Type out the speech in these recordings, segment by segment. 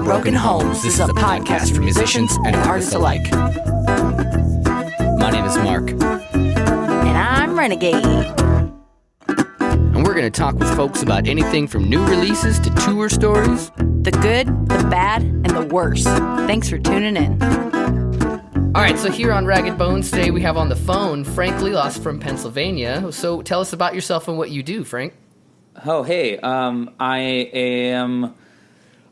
Broken Homes. This is a podcast for musicians and artists alike. My name is Mark. And I'm Renegade. And we're going to talk with folks about anything from new releases to tour stories. The good, the bad, and the worst. Thanks for tuning in. All right, so here on Ragged Bones today we have on the phone Franly from Pennsylvania. So tell us about yourself and what you do, Frank. Oh, hey. I am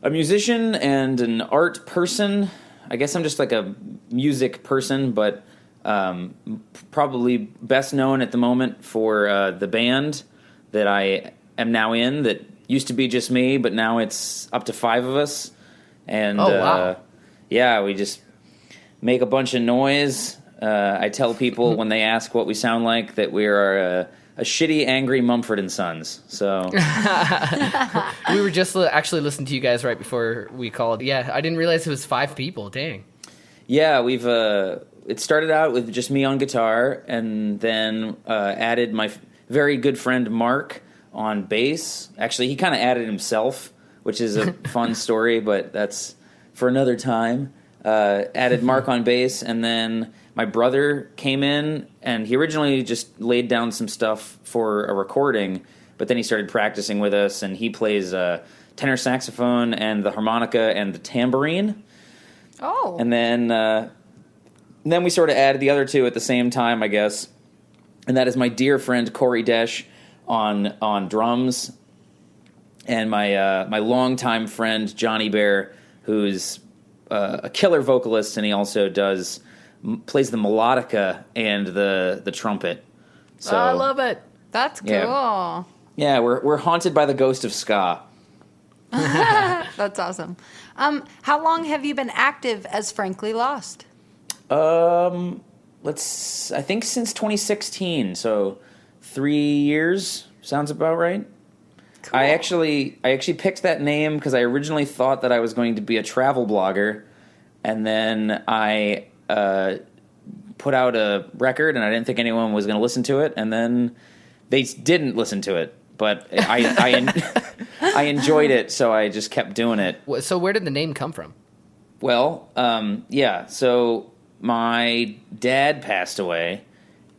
a musician and an art person. I guess I'm just like a music person, but probably best known at the moment for the band that I am now in that used to be just me, but now it's up to 5 of us. And wow. Yeah, we just make a bunch of noise. I tell people when they ask what we sound like that we are a shitty, angry Mumford & Sons. So we were just actually listening to you guys right before we called. Yeah, I didn't realize it was 5 people. Dang. Yeah, we've it started out with just me on guitar, and then added my very good friend Mark on bass. Actually, he kind of added himself, which is a fun story, but that's for another time. Added Mark on bass, and then my brother came in, and he originally just laid down some stuff for a recording, but then he started practicing with us, and he plays tenor saxophone and the harmonica and the tambourine. Oh. And then we sort of added the other 2 at the same time, I guess, and that is my dear friend Corey Desch on drums, and my longtime friend Johnny Bear, who's a killer vocalist, and he also plays the melodica and the trumpet. So I love it. That's cool. Yeah, we're haunted by the ghost of ska. That's awesome. How long have you been active as Frankly Lost? I think since 2016, so 3 years sounds about right. Cool. I actually picked that name because I originally thought that I was going to be a travel blogger, and then I put out a record, and I didn't think anyone was going to listen to it, and then they didn't listen to it, but I enjoyed it, so I just kept doing it. So where did the name come from? Well, so my dad passed away,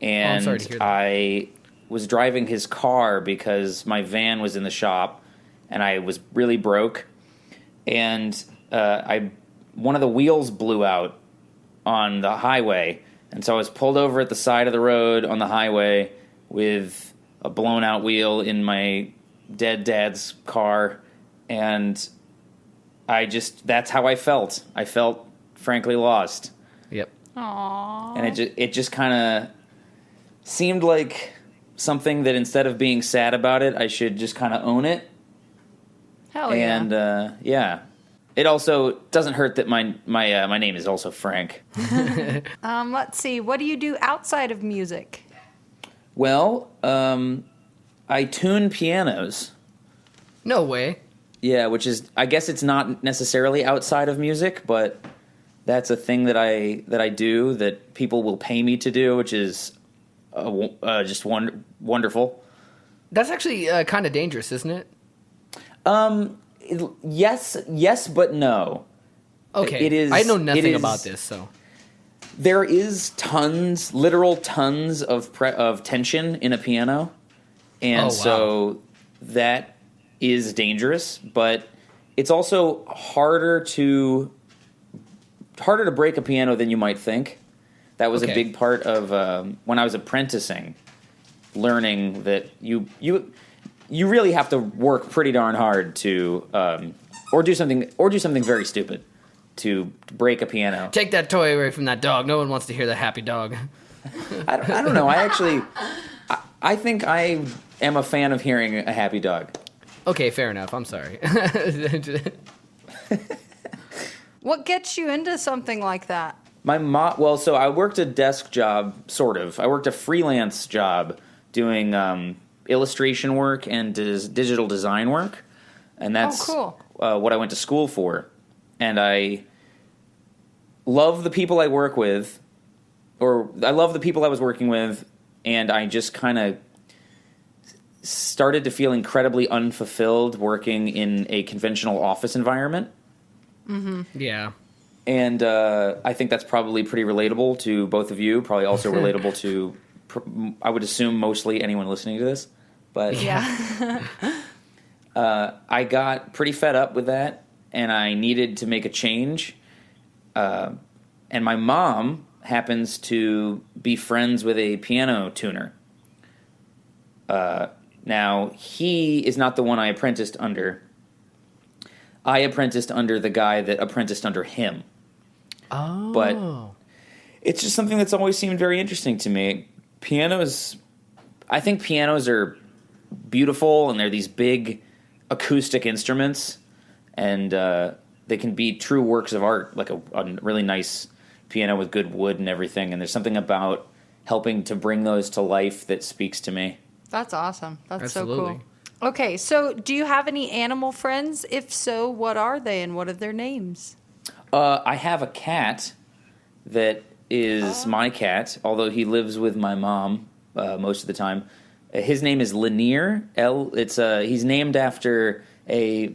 and I'm sorry to hear that. I was driving his car because my van was in the shop, and I was really broke, and one of the wheels blew out on the highway, and so I was pulled over at the side of the road on the highway with a blown out wheel in my dead dad's car, and that's how I felt. I felt frankly lost. Yep. Aww. And it just kind of seemed like something that instead of being sad about it, I should just kind of own it. Hell yeah. And yeah. It also doesn't hurt that my name is also Frank. Let's see. What do you do outside of music? Well, I tune pianos. No way. Yeah, which is, I guess it's not necessarily outside of music, but that's a thing that I do that people will pay me to do, which is just wonderful. That's actually kind of dangerous, isn't it? Yes, but no. Okay. It is. I know nothing about this, so. There is literal tons of tension in a piano, and so that is dangerous. But it's also harder to break a piano than you might think. That was a big part of when I was apprenticing, learning that you really have to work pretty darn hard to or do something very stupid to break a piano. Take that toy away from that dog. No one wants to hear that happy dog. I don't know. I think I am a fan of hearing a happy dog. Okay, fair enough. I'm sorry. What gets you into something like that? So I worked a desk job, sort of. I worked a freelance job doing illustration work and digital design work, and that's cool. What I went to school for. And I love the people I work with, or I love the people I was working with, and I just kind of started to feel incredibly unfulfilled working in a conventional office environment. Yeah. And I think that's probably pretty relatable to both of you. Probably also relatable to, I would assume, mostly anyone listening to this. But Yeah. I got pretty fed up with that, and I needed to make a change. And my mom happens to be friends with a piano tuner. Now, he is not the one I apprenticed under. I apprenticed under the guy that apprenticed under him. Oh. But it's just something that's always seemed very interesting to me. I think pianos are beautiful, and they're these big acoustic instruments, and they can be true works of art, like a really nice piano with good wood and everything, and there's something about helping to bring those to life that speaks to me. That's awesome. That's Absolutely. so cool. Okay, so do you have any animal friends? If so, what are they and what are their names? I have a cat that is my cat, although he lives with my mom most of the time. His name is Lanier. He's named after a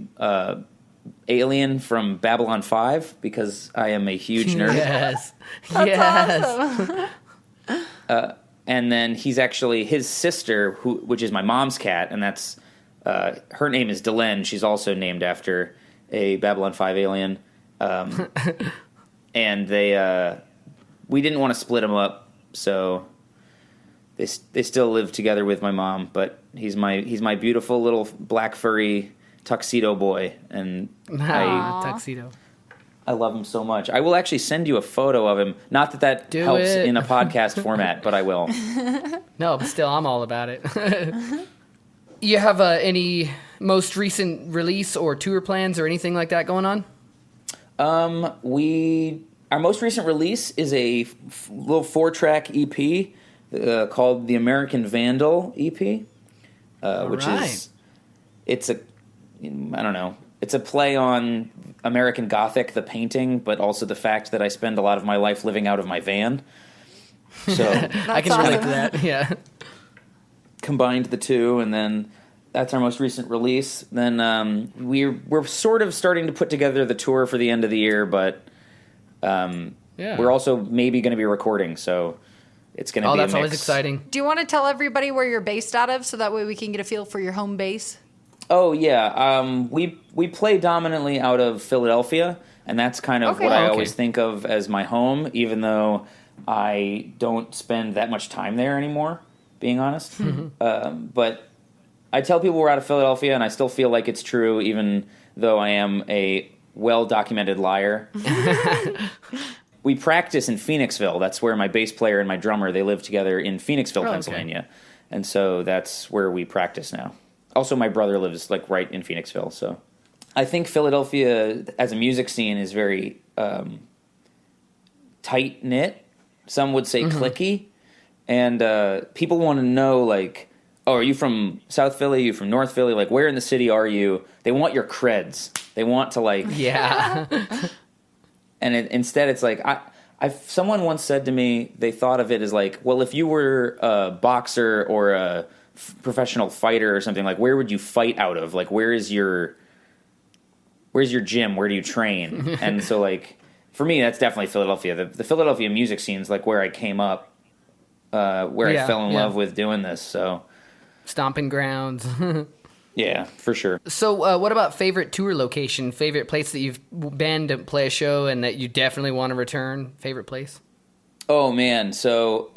alien from Babylon 5 because I am a huge nerd. Yes. That's awesome. And then he's actually his sister, which is my mom's cat, and that's her name is Delenn. She's also named after a Babylon 5 alien. And we didn't want to split them up, so they still live together with my mom. But he's my beautiful little black furry tuxedo boy, and Tuxedo. I love him so much. I will actually send you a photo of him. Not that Do helps it. in a podcast format, but I will. No, but still, I'm all about it. You have any most recent release or tour plans or anything like that going on? Our most recent release is a little 4-track EP called the American Vandal EP, which right. it's a play on American Gothic, the painting, but also the fact that I spend a lot of my life living out of my van. So I can relate to that. Yeah. Combined the two, and then that's our most recent release. Then we're sort of starting to put together the tour for the end of the year, but we're also maybe going to be recording, so it's going to be a mix. That's always exciting. Do you want to tell everybody where you're based out of so that way we can get a feel for your home base? Oh, yeah. We play dominantly out of Philadelphia, and that's kind of what I always think of as my home, even though I don't spend that much time there anymore, being honest. But I tell people we're out of Philadelphia, and I still feel like it's true, even though I am a well-documented liar. We practice in Phoenixville. That's where my bass player and my drummer, they live together in Phoenixville, Pennsylvania. And so that's where we practice now. Also, my brother lives like right in Phoenixville, so I think Philadelphia as a music scene is very tight knit. Some would say cliquey, and people want to know like, oh, are you from South Philly? Are you from North Philly? Like, where in the city are you? They want your creds. They want to like and instead it's like someone once said to me they thought of it as like, well, if you were a boxer or a professional fighter or something, like where would you fight out of? Like where's your gym? Where do you train? And so like for me that's definitely Philadelphia. The Philadelphia music scene is like where I came up, where I fell in love with doing this. So stomping grounds. Yeah, for sure. So what about favorite tour location, favorite place that you've been to play a show and that you definitely want to return? Favorite place? Oh man, so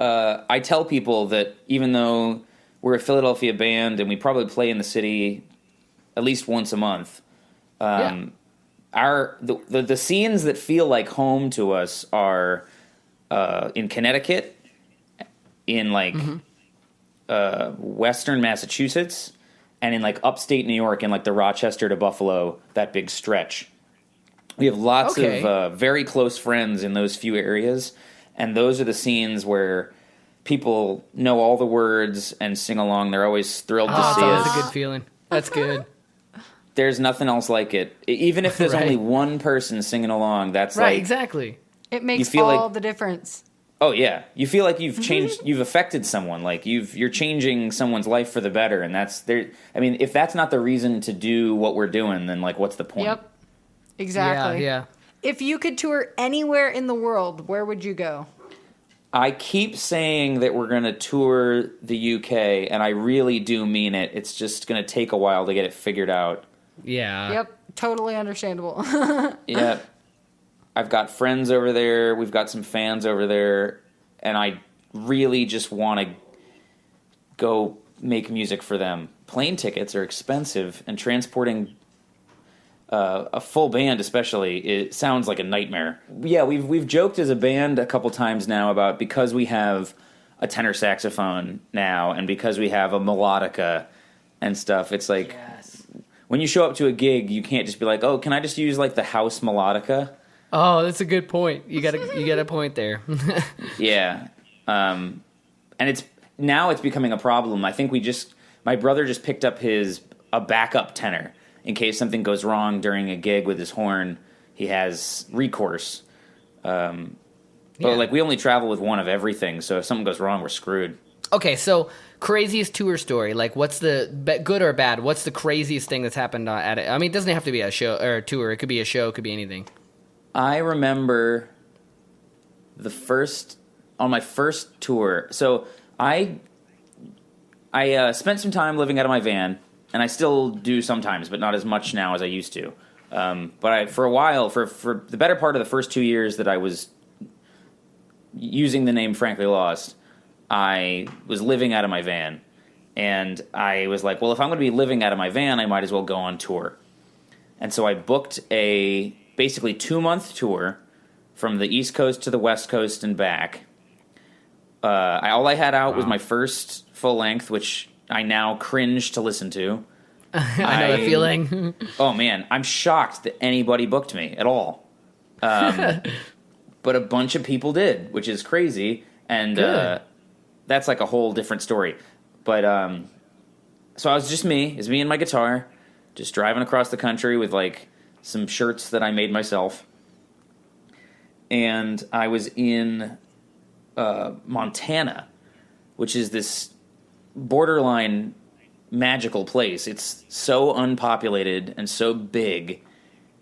I tell people that even though we're a Philadelphia band and we probably play in the city at least once a month, the scenes that feel like home to us are in Connecticut, in like Western Massachusetts, and in like upstate New York, in like the Rochester to Buffalo, that big stretch. We have lots of very close friends in those few areas, and those are the scenes where people know all the words and sing along. They're always thrilled to see us. That's a good feeling. That's good. There's nothing else like it. Even if there's only one person singing along, that's like... exactly. It makes all the difference. Oh, yeah. You feel like you've changed, you've affected someone. Like, you're changing someone's life for the better, and that's... I mean, if that's not the reason to do what we're doing, then, like, what's the point? Yep. Exactly. Yeah. If you could tour anywhere in the world, where would you go? I keep saying that we're going to tour the UK, and I really do mean it. It's just going to take a while to get it figured out. Yeah. Yep, totally understandable. Yeah. I've got friends over there. We've got some fans over there. And I really just want to go make music for them. Plane tickets are expensive, and transporting a full band especially, it sounds like a nightmare. Yeah, we've joked as a band a couple times now about, because we have a tenor saxophone now and because we have a melodica and stuff, it's like when you show up to a gig, you can't just be like, oh, can I just use like the house melodica? Oh, that's a good point. You got a point there. Yeah. And it's becoming a problem. I think my brother just picked up a backup tenor. In case something goes wrong during a gig with his horn, he has recourse. But like, we only travel with one of everything, so if something goes wrong, we're screwed. Okay, so craziest tour story. Like, what's the good or bad? What's the craziest thing that's happened at it? I mean, it doesn't have to be a show or a tour. It could be a show. It could be anything. I remember on my first tour. So I spent some time living out of my van. And I still do sometimes, but not as much now as I used to. But for a while, for the better part of the first 2 years that I was using the name Frankly Lost, I was living out of my van. And I was like, well, if I'm going to be living out of my van, I might as well go on tour. And so I booked a basically 2-month tour from the East Coast to the West Coast and back. All I had out was my first full length, which I now cringe to listen to. I know the feeling. Oh, man. I'm shocked that anybody booked me at all. But a bunch of people did, which is crazy. And that's like a whole different story. But so I was just me. It was me and my guitar, just driving across the country with like some shirts that I made myself. And I was in Montana, which is this borderline magical place. It's so unpopulated and so big,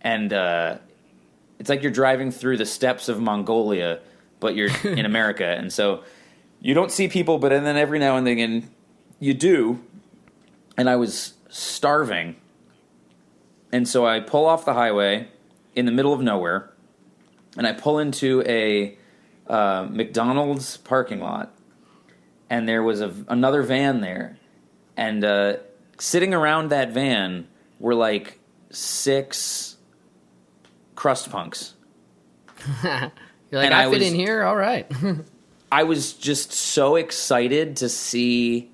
and it's like you're driving through the steppes of Mongolia, but you're in America. And so you don't see people, but and then every now and then you do. And I was starving, and so I pull off the highway in the middle of nowhere, and I pull into a McDonald's parking lot. And there was another van there. And sitting around that van were like 6 crust punks. You're like, I fit in here? All right. I was just so excited to see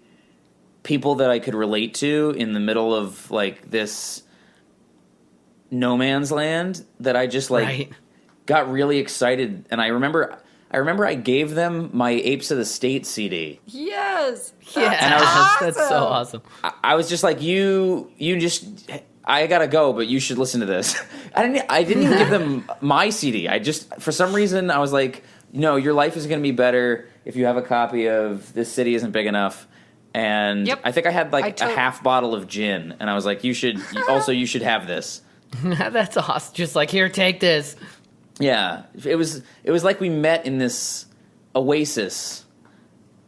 people that I could relate to in the middle of like this no man's land that I just like got really excited. And I remember I gave them my Apes of the State CD. Yes. Yeah. And I That's so awesome. I was just like, I gotta go, but you should listen to this. I didn't even give them my CD. For some reason, I was like, no, your life is gonna be better if you have a copy of This City Isn't Big Enough. And I think I had like a half bottle of gin, and I was like, you should have this. That's awesome. Just like, here, take this. Yeah, it was like we met in this oasis,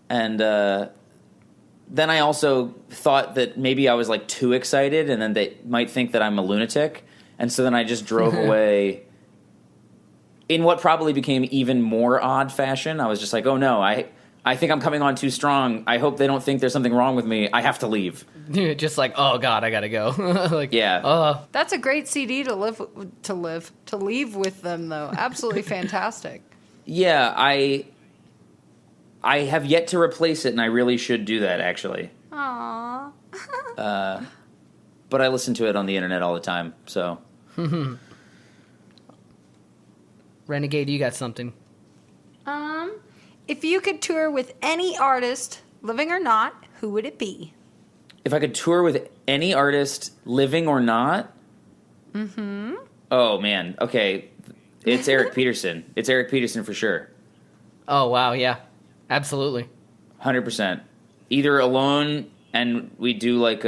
and then I also thought that maybe I was like too excited, and then they might think that I'm a lunatic, and so then I just drove away in what probably became even more odd fashion. I was just like, oh no, I think I'm coming on too strong. I hope they don't think there's something wrong with me. I have to leave. Just like, oh God, I gotta go. Like, yeah. That's a great CD to leave with them, though. Absolutely fantastic. Yeah, I have yet to replace it, and I really should do that, actually. Aww. But I listen to it on the internet all the time, so. Renegade, you got something? If you could tour with any artist, living or not, who would it be? If I could tour with any artist, living or not? Mm-hmm. Oh, man. Okay. It's Eric Peterson. It's Eric Peterson for sure. Oh, wow. Yeah. Absolutely. 100%. Either alone and we do like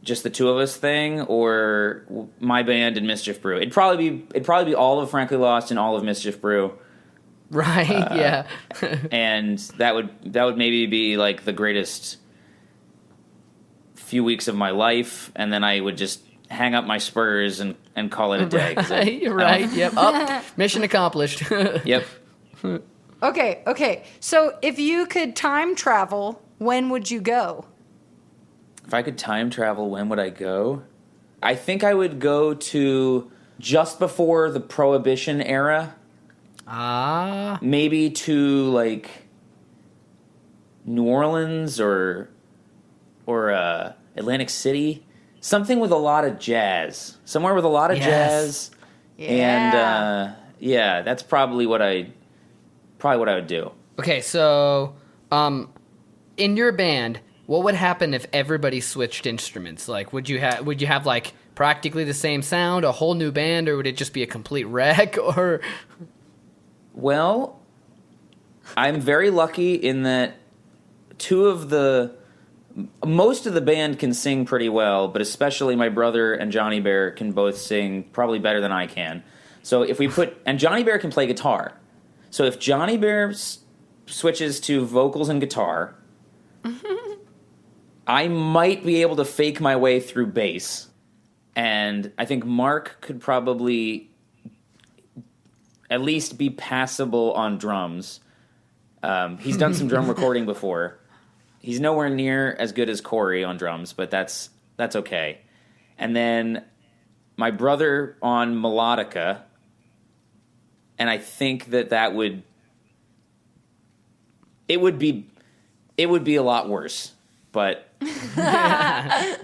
just the two of us thing, or my band and Mischief Brew. It'd probably be all of Frankly Lost and all of Mischief Brew. Right. Yeah. And that would maybe be like the greatest few weeks of my life, and then I would just hang up my spurs and call it a day. Right. Yep. Up. Mission accomplished. Yep. Okay. So if you could time travel, when would you go? If I could time travel, when would I go? I think I would go to just before the Prohibition era. Maybe to like New Orleans or Atlantic City. Something with a lot of jazz. Somewhere with a lot of jazz. Yeah. And that's probably what I would do. Okay, so in your band, what would happen if everybody switched instruments? Like, would you have like practically the same sound, a whole new band, or would it just be a complete wreck? Or well, I'm very lucky in that most of the band can sing pretty well, but especially my brother and Johnny Bear can both sing probably better than I can. So and Johnny Bear can play guitar. So if Johnny Bear switches to vocals and guitar, I might be able to fake my way through bass. And I think Mark could probably at least be passable on drums. He's done some drum recording before. He's nowhere near as good as Corey on drums, but that's okay. And then my brother on melodica, and I think that would be a lot worse. But I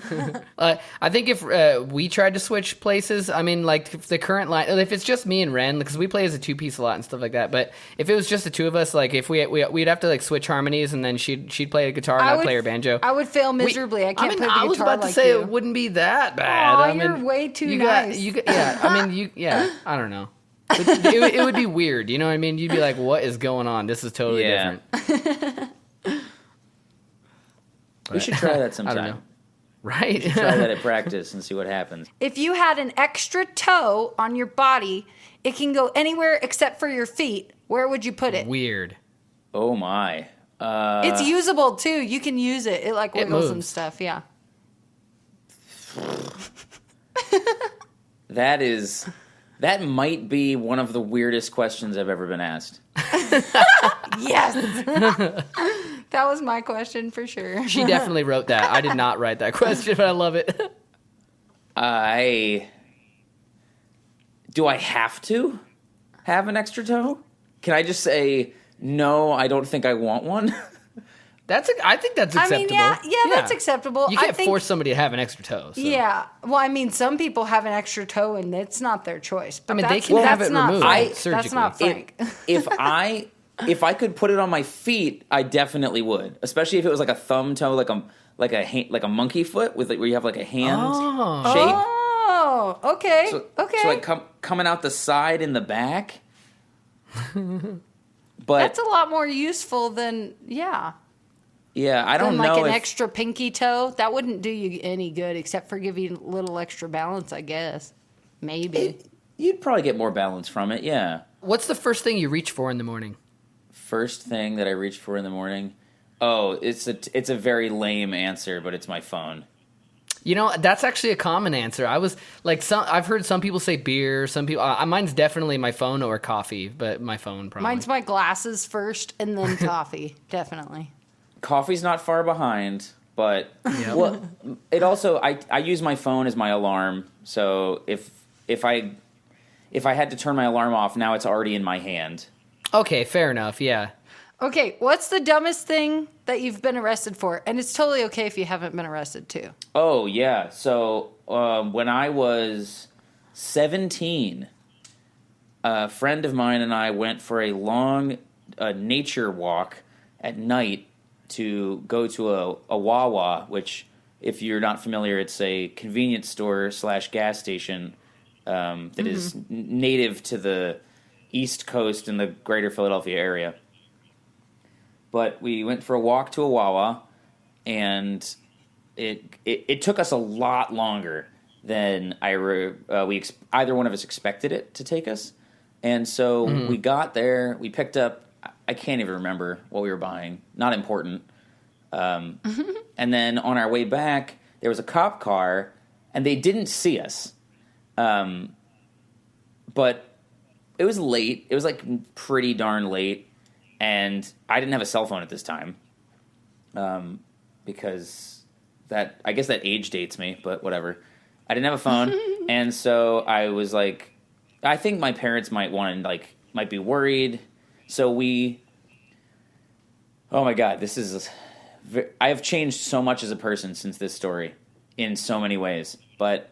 think if we tried to switch places, I mean, like if the current line, if it's just me and Ren, because we play as a 2-piece a lot and stuff like that. But if it was just the two of us, like if we'd have to like switch harmonies, and then she'd play a guitar and I'd play her banjo. I would fail miserably. I can't play the guitar. I was about to say you. it wouldn't be that bad. Aw, you're way too nice. I don't know. It would be weird. You know what I mean? You'd be like, what is going on? This is totally different. We should try that sometime. I don't know. Right? Try that at practice and see what happens. If you had an extra toe on your body, it can go anywhere except for your feet. Where would you put it? Weird. Oh my. It's usable too. You can use it. It like wiggles and moves. stuff. Yeah. That might be one of the weirdest questions I've ever been asked. Yes. That was my question for sure. She definitely wrote that. I did not write that question, but I love it. Do I have to have an extra toe? Can I just say, no, I don't think I want one? I think that's acceptable. I mean, yeah, that's acceptable. You can't force somebody to have an extra toe. So. Yeah. Well, I mean, some people have an extra toe, and it's not their choice. But they can have it removed surgically. That's not Frank. If I could put it on my feet, I definitely would. Especially if it was like a thumb toe, like a monkey foot where you have like a hand shape. Oh, okay. Okay. So like coming out the side and the back. But that's a lot more useful than Yeah, I don't know. Like an extra pinky toe, that wouldn't do you any good except for give you a little extra balance, I guess. Maybe. You'd probably get more balance from it, yeah. What's the first thing you reach for in the morning? First thing that I reach for in the morning? Oh, it's a very lame answer, but it's my phone. You know, that's actually a common answer. I was like, I've heard some people say beer. Some people, mine's definitely my phone or coffee, but my phone probably. Mine's my glasses first, and then coffee, definitely. Coffee's not far behind, but well, it also I use my phone as my alarm. So if I had to turn my alarm off, now it's already in my hand. Okay, fair enough. Yeah. Okay, what's the dumbest thing that you've been arrested for? And it's totally okay if you haven't been arrested too. Oh yeah. So when I was 17, a friend of mine and I went for a long nature walk at night to go to a Wawa, which, if you're not familiar, it's a convenience store / gas station that is native to the East Coast and the greater Philadelphia area. But we went for a walk to a Wawa, and it took us a lot longer than either one of us expected it to take us. And so we got there, we picked up, I can't even remember what we were buying, not important. And then on our way back, there was a cop car, and they didn't see us. But it was late. It was like pretty darn late, and I didn't have a cell phone at this time, because I guess that age dates me, but whatever. I didn't have a phone, and so I was like, I think my parents might be worried. So oh my God, I have changed so much as a person since this story in so many ways. But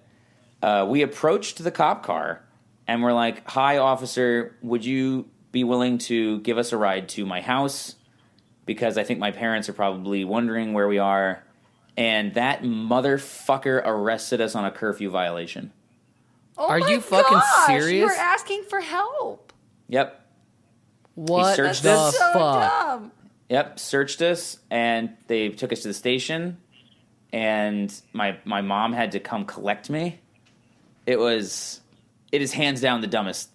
we approached the cop car and we're like, "Hi, officer, would you be willing to give us a ride to my house? Because I think my parents are probably wondering where we are." And that motherfucker arrested us on a curfew violation. Oh Are my you fucking gosh, serious? You were asking for help. Yep. What searched the us. So fuck? dumb. Yep, searched us, and they took us to the station, and my mom had to come collect me. It is hands down the dumbest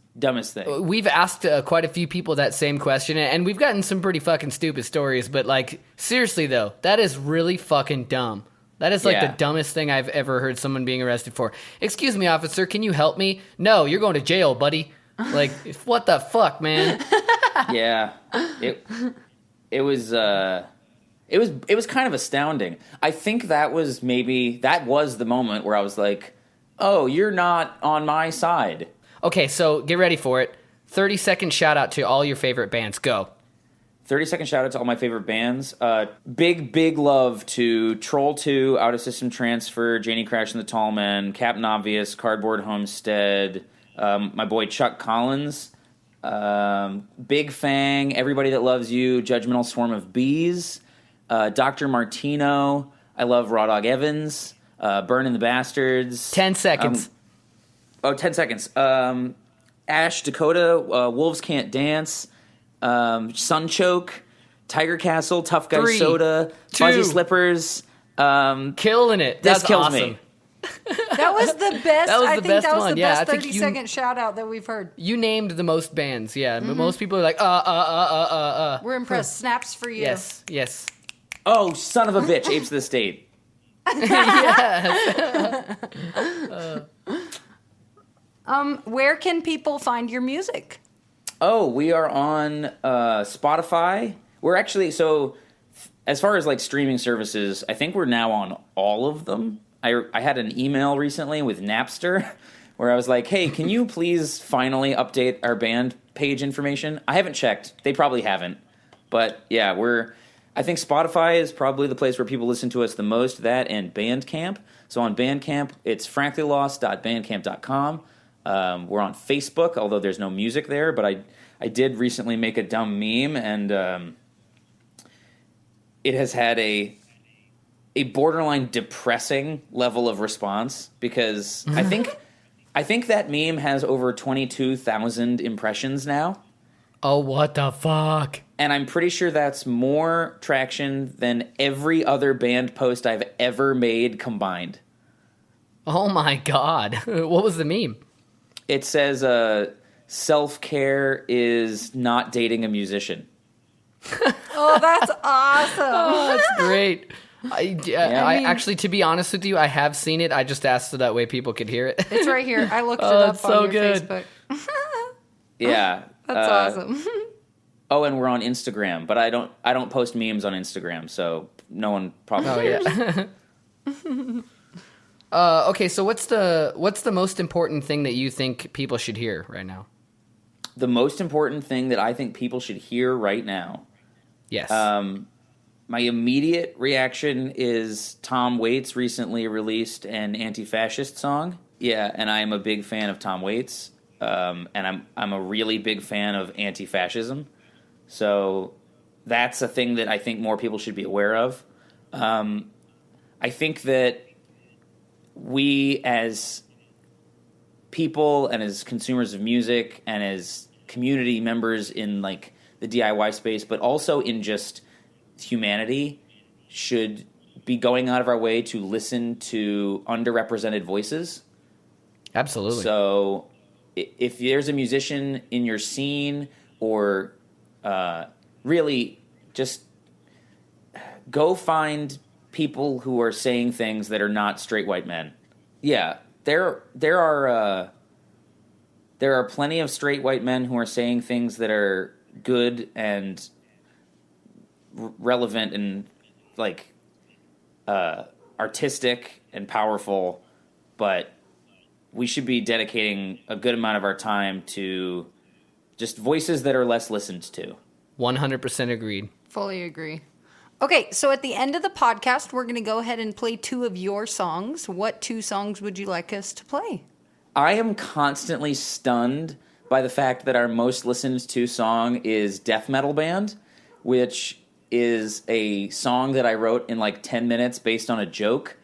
thing. We've asked quite a few people that same question, and we've gotten some pretty fucking stupid stories, but, like, seriously, though, that is really fucking dumb. That is, like, the dumbest thing I've ever heard someone being arrested for. "Excuse me, officer, can you help me?" "No, you're going to jail, buddy." Like, what the fuck, man? Yeah. It was kind of astounding. I think that was the moment where I was like, "Oh, you're not on my side." Okay, so get ready for it. 30-second shout out to all your favorite bands. Go. 30-second shout out to all my favorite bands. Big love to Troll 2, Out of System Transfer, Janie Crash and the Tall Men, Captain Obvious, Cardboard Homestead, my boy Chuck Collins, Big Fang, Everybody That Loves You, Judgmental Swarm of Bees, Dr. Martino, I love Raw Dog Evans, Burnin' the Bastards. 10 seconds. 10 seconds. Ash, Dakota, Wolves Can't Dance, Sunchoke, Tiger Castle, Tough Guy 3, Soda, 2, Fuzzy Slippers. Killing it. This That's kills awesome. me. That was the best. That was I the think best that was one. the Yeah, I best think 30-second shout out that we've heard. You named the most bands, yeah. But most people are like, We're impressed. Snaps for you. Yes. Oh, son of a bitch, Apes of the State. Where can people find your music? Oh, we are on Spotify. We're actually, as far as like streaming services, I think we're now on all of them. I had an email recently with Napster where I was like, "Hey, can you please finally update our band page information?" I haven't checked. They probably haven't. But yeah, I think Spotify is probably the place where people listen to us the most, that and Bandcamp. So on Bandcamp, it's franklylost.bandcamp.com. We're on Facebook, although there's no music there, but I did recently make a dumb meme, and it has had a borderline depressing level of response, because I think that meme has over 22,000 impressions now. Oh, what the fuck? And I'm pretty sure that's more traction than every other band post I've ever made combined. Oh my god. What was the meme? It says, self-care is not dating a musician. Oh, that's awesome. Oh, that's great. I actually, to be honest with you, I have seen it. I just asked so that way people could hear it. It's right here. I looked it up it's on so your good. Facebook. Yeah. That's awesome. Oh, and we're on Instagram, but I don't post memes on Instagram, so no one probably cares. Okay, so what's the most important thing that you think people should hear right now? The most important thing that I think people should hear right now. Yes. My immediate reaction is Tom Waits recently released an anti-fascist song. Yeah, and I am a big fan of Tom Waits, and I'm a really big fan of anti-fascism. So that's a thing that I think more people should be aware of. I think that we as people and as consumers of music and as community members in like the DIY space, but also in just humanity, should be going out of our way to listen to underrepresented voices. Absolutely. So if there's a musician in your scene, or really just go find people who are saying things that are not straight white men. Yeah, there are plenty of straight white men who are saying things that are good and relevant and like artistic and powerful, but we should be dedicating a good amount of our time to just voices that are less listened to. 100% agreed. Fully agree. Okay, so at the end of the podcast, we're going to go ahead and play 2 of your songs. What 2 songs would you like us to play? I am constantly stunned by the fact that our most listened to song is Death Metal Band, which is a song that I wrote in like 10 minutes based on a joke.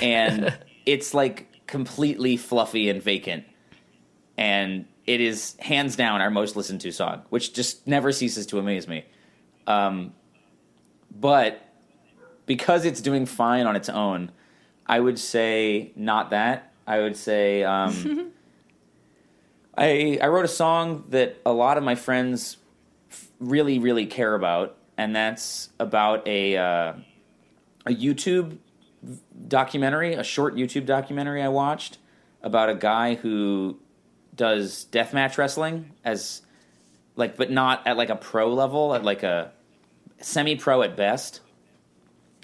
And it's like completely fluffy and vacant. And it is hands down our most listened to song, which just never ceases to amaze me. But because it's doing fine on its own, I would say not that. I would say I wrote a song that a lot of my friends really, really care about, and that's about a YouTube documentary, a short YouTube documentary I watched about a guy who does deathmatch wrestling as like, but not at like a pro level, at like a semi-pro at best.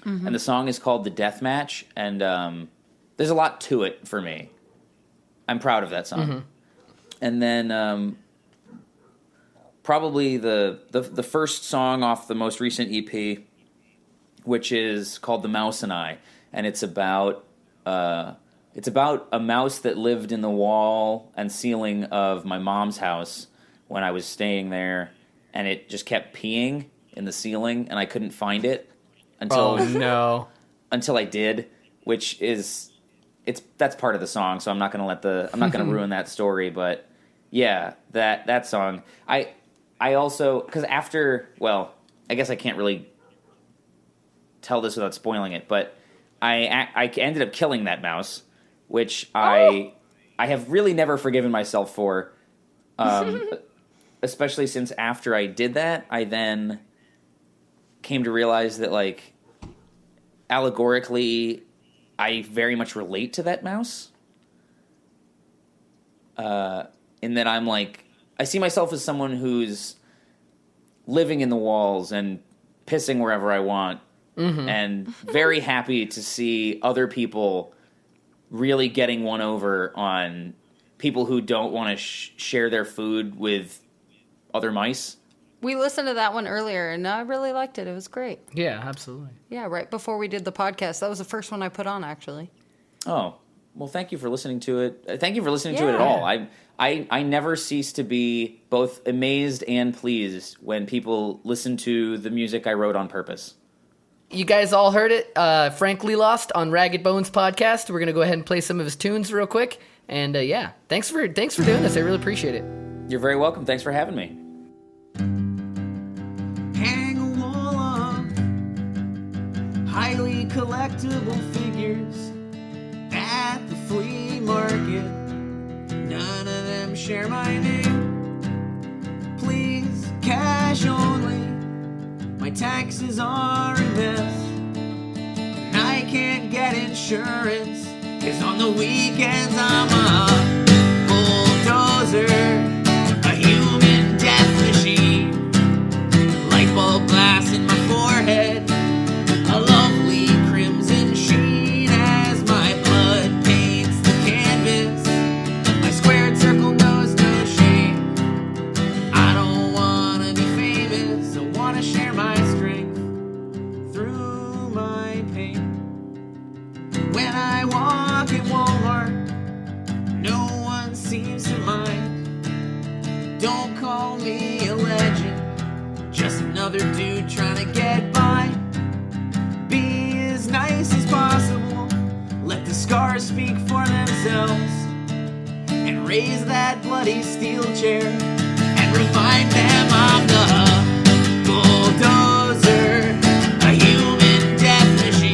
Mm-hmm. And the song is called The Deathmatch, and there's a lot to it for me. I'm proud of that song. Mm-hmm. And then probably the first song off the most recent EP, which is called The Mouse and I, and it's about a mouse that lived in the wall and ceiling of my mom's house when I was staying there, and it just kept peeing in the ceiling, and I couldn't find it until until I did, which is that's part of the song, so I'm not going to ruin that story, but yeah, that song. I also, because after, well, I guess I can't really tell this without spoiling it, but I ended up killing that mouse, which I have really never forgiven myself for, especially since after I did that, I then came to realize that, like, allegorically, I very much relate to that mouse. In that I'm like, I see myself as someone who's living in the walls and pissing wherever I want, and very happy to see other people really getting one over on people who don't want to share their food with other mice. We listened to that one earlier, and I really liked it. It was great. Yeah, absolutely. Yeah, right before we did the podcast. That was the first one I put on, actually. Oh, well, thank you for listening to it. Thank you for listening to it at all. I never cease to be both amazed and pleased when people listen to the music I wrote on purpose. You guys all heard it. Franly Lost on Ragged Bones podcast. We're gonna go ahead and play some of his tunes real quick. And yeah, thanks for doing this. I really appreciate it. You're very welcome. Thanks for having me. Hang a wall of highly collectible figures at the flea market. None of them share my name. Please, cash only. My taxes are a mess, and I can't get insurance, 'cause on the weekends I'm a bulldozer, a human death machine, light bulb glass in my forehead, a lovely crimson sheen as my blood paints the canvas, my squared circle knows no shame. I don't want to be famous, I want to share my strength through my pain. When I walk in Walmart, no one seems to mind. Don't call me a legend, just another dude trying to get by. Be as nice as possible, let the scars speak for themselves, and raise that bloody steel chair and remind them I'm the bulldozer, a human death machine.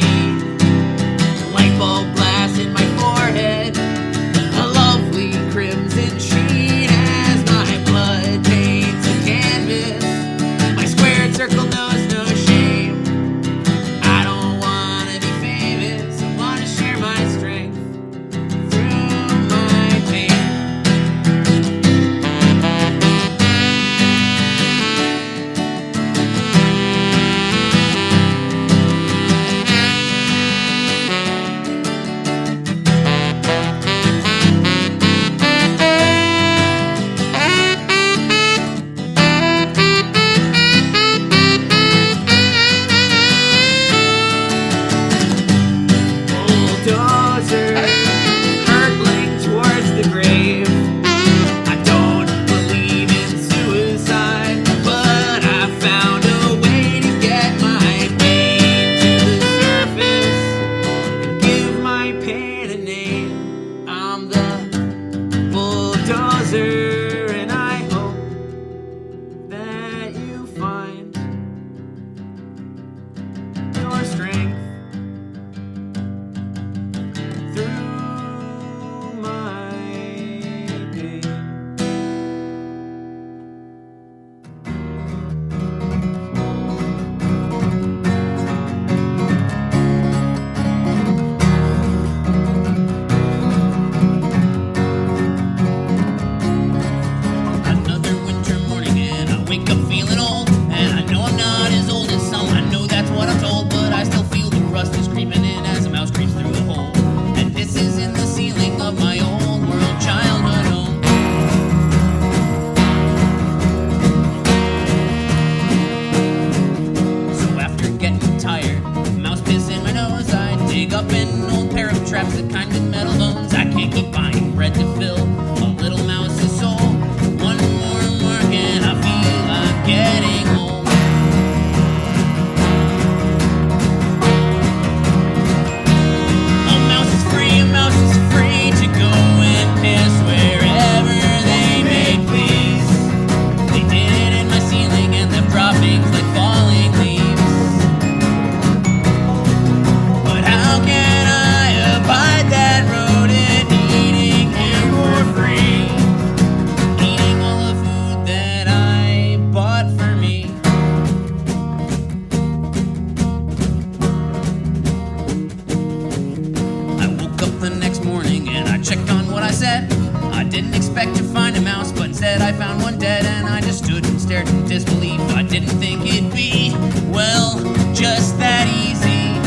stared in disbelief. I didn't think it'd be, well, just that easy.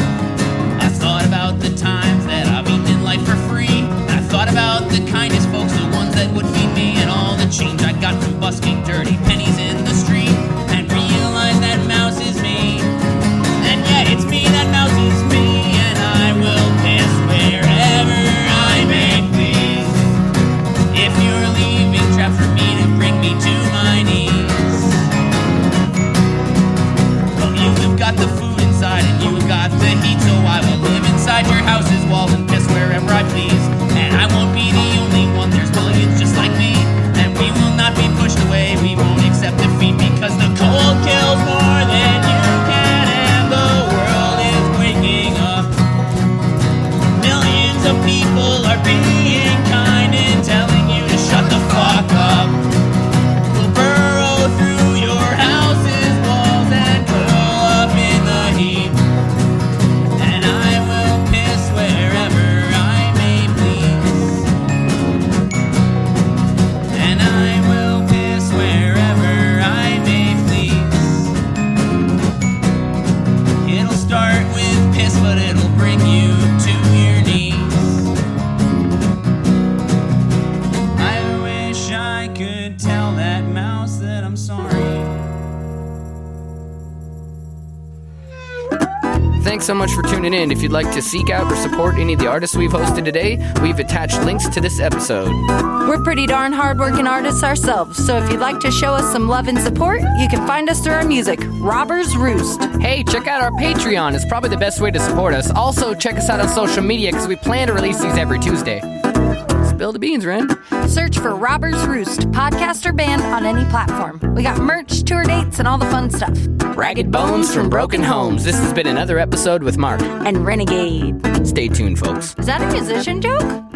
I thought about the times that I've eaten in life for free. I thought about the kindest folks, the ones that would feed me, and all the change I got from busking dirty pennies in the street, and realized that mouse is me. And yeah, it's me, that mouse is me, and I will piss wherever I may please. If you're leaving traps for me to bring me to my knees. Well, you've got the food inside and you've got the heat, so I will live inside your house's walls and piss wherever I please. And I won't be the only one, there's millions just like me. And we will not be pushed away, we won't accept defeat, because the cold kills more than you can, and the world is waking up. Millions of people are being kind and telling you to shut the fuck up. We'll burrow through your house's walls and curl up in the heat. And I will piss wherever I may please. And I will piss wherever I may please. It'll start with piss, but it'll bring you to your knees. I wish I could tell that mouse that I'm sorry. Thanks so much for tuning in. If you'd like to seek out or support any of the artists we've hosted today, we've attached links to this episode. We're pretty darn hardworking artists ourselves, so if you'd like to show us some love and support, you can find us through our music, Robbers Roost. Hey, check out our Patreon. It's probably the best way to support us. Also, check us out on social media because we plan to release these every Tuesday. Spill the beans, Ren. Search for Robbers Roost, podcast or band on any platform. We got merch, tour dates, and all the fun stuff. Ragged Bones from Broken Homes. This has been another episode with Mark. And Renegade. Stay tuned, folks. Is that a musician joke?